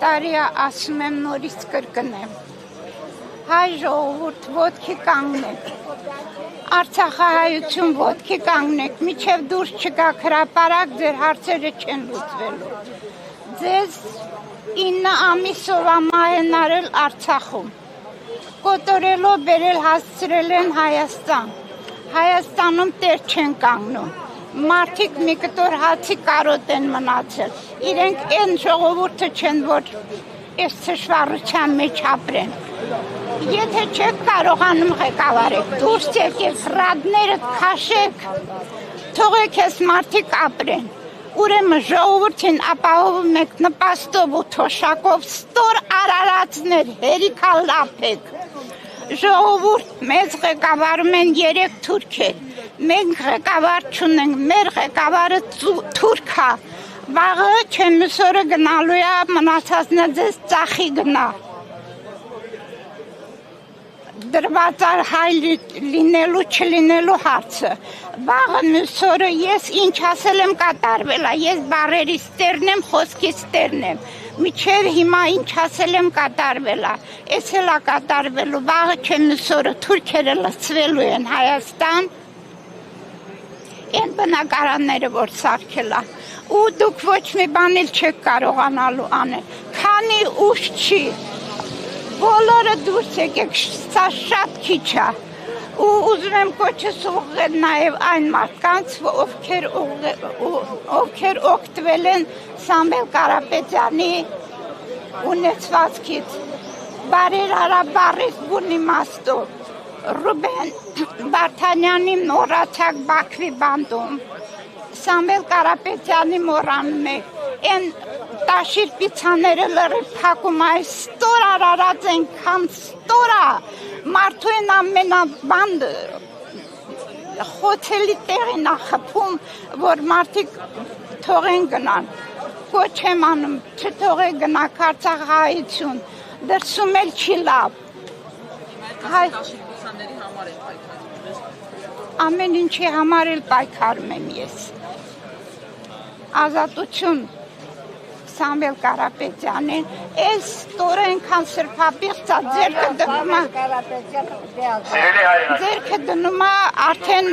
տարի ասում եմ նորից կրկնեմ։ Հայ ժողովուրդ ոտքի կանգնեք, Արցախահայություն ոտքի կանգնեք, մինչև դուրս չգաք հրապարակ, ձեր հարցերը չեն լուծվելու։ Ձեզ 9 ամիս սովամահ արել Արցախում, կոտորելով բերել հասցրել են Հայաստան, Հայաստանում տեր չեն կանգնում, մարդիկ մի կտոր հացի կարոտ են մնացել, իրենք են ժողովուրդը չեն, որ այս թշվառության մեջ ապրեն։ Եթե չեք կարողանում ղեկավարեք, դուրս եկեք, ռադներդ քաշեք, թողեք այս մարդիկ ապրեն։ Ուրեմն ժողովրդին ապահովում եք նպաստով ու թոշակով ստոր արարածներ, հերիքալ լափեք։ Ժողովուրդ մեզ ղեկավարում են 3 թուրքեր, մենք ղեկավար չունենք, մեր ղեկավարը թուրք է, վաղը չեմիսորը գնալու է, մնացածն է ձեզ ծախի գնա։ Դրված է հայ լինելու չլինելու հարցը, վաղը մյուսօրը ես ինչ ասել եմ կատարվել է, ես բառերից տերն եմ, խոսքից տերն եմ, մինչև հիմա ինչ ասել եմ կատարվել է, ես էլ է կատարվելու, վաղը չէ մյուսօրը թուրքերը լցվելու են Հայաստան, են բնակարանները որ սարքել է, ու դուք ոչ մի բան էլ չեք կարողանալու անել, քանի ուշ չի, բոլորը դուրս եկեք, սա շատ քիչ է, ու ուզում եմ կոչս ուղղել նաև այն մարդկանց, ովքեր օգտվել են Սամվել Կարապետյանի ունեցվածքից, բարերարաբարից բուն իմաստով, Ռուբեն Վարդանյանի մոռացակ Բաքվի բանդում, Սամվել Կարապետյանի մոռանում եք, են տաշիր պիցաները լրիվ փակում այս ստոր արարած ենքան ստոր է, մարդու են ամենաբանդ խոցելի տեղին է խփում, որ մարդիկ թողեն գնան, կոչ եմ անում, չթողեք գնաք Արցախահայություն, դրսում էլ չի լավ։ Ամեն ինչի համար էլ պայքարում եմ ես։ Ազատություն Սամվել Կարապետյանին, այս տորը ենքան սրպապիղծ է, ձերքը դնում է արդեն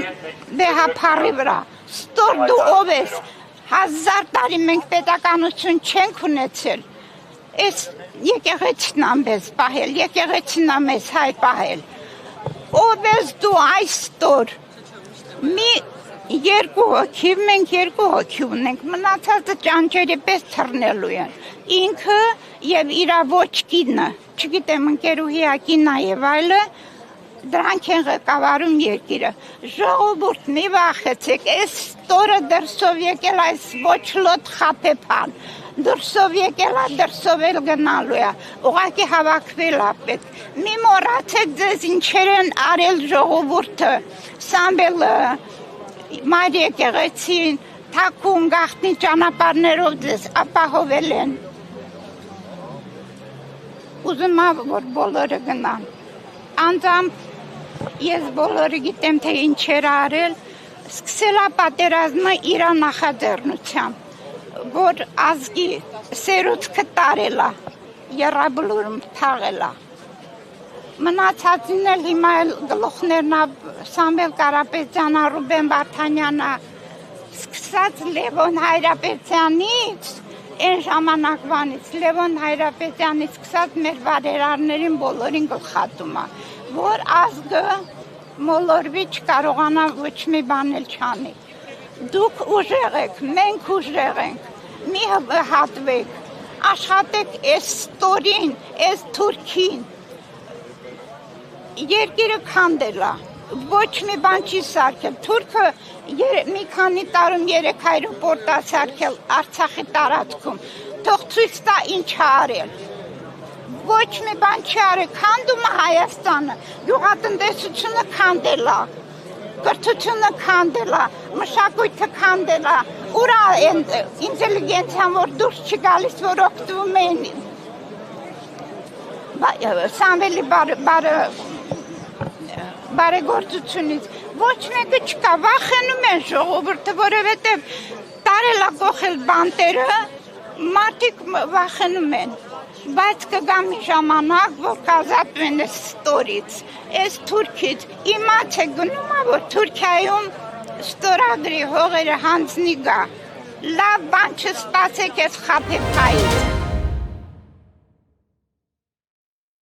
բեհապարի վրա, ստոր դու ով ես, 1000 տարի մենք պետականություն չենք ունեցել, այս եկեղեցին ամբես պահել, եկեղեցին ամես հայ պահել, ով ես դու այս տոր, մի երկու հոգի, մենք երկու հոգի ունենք, մնացածը ճանճերի պես թռնելու են, ինքը և իրա ոչ կինը, չգիտեմ ընկերուհի ակինա և այլը, դրանք են ղեկավարում երկիրը, ժողովուրդ մի վախեցեք, այս տորը դրսով եկել այս ոչ լոտ խապեպան, դրսով եկել է, դրսով էլ գնալու է, ուղղակի հավաքվել է պետք, մի մոռացեք ձեզ ինչեր են արել ժողովուրդը, Սամվելը, Մայր եկեղեցին, թաքուն գաղտնի ճանապարհներով ձեզ ապահովել են։ Ուզում եմ, որ բոլորը գնան։ Անձամբ ես բոլորը գիտեմ, թե ինչեր արել, սկսել է պատերազմը իր նախաձեռնությամբ, որ ազգի սերուցքը տարել է, եռաբլուրում թաղել է։ Մնացածին էլ հիմա էլ գլուխներն Սամվել Կարապետյանը, Ռուբեն Վարդանյանը, սկսած Լևոն Հայրապետյանից, այն ժամանակվանից, Լևոն Հայրապետյանից սկսած մեր վարերարներին բոլորին գլխատում է, որ ազգը մոլորվի չկարողանա ոչ մի բան էլ չանի։ Դուք ուժեղ եք, մենք ուժեղ ենք, մի հատվեք, աշխատեք այս ստորին, այս թուրքին, երկիրը քանդել է, ոչ մի բան չի սարքել, թուրքը մի քանի տարում 3 այրոպորտ է սարքել Արցախի տարածքում, թող ցույց տա ինչ է արել, ոչ մի բան չի արել, քանդում է Հայաստանը, գյուղատնտեսությունը քանդել է, կրթությունը քանդել է, մշակույթը քանդել է, ուր է ինտելիգենցիան, որ դուրս չի գալիս, որ օգտվում են Սամվելի բարեգործությունից, ոչ մեկը չկա, վախենում են ժողովուրդը, որովհետև տարել է կողել բանտերը, Մարդիկ վախենում են, բայց կգա մի ժամանակ, որ կազատվեն այս ստորից, այս թուրքից։ Իմաց է գնում, որ Թուրքիայում ստորագրի հողերը հանձնի գա։ Լավ բան չսպասեք այս խաբեբայից։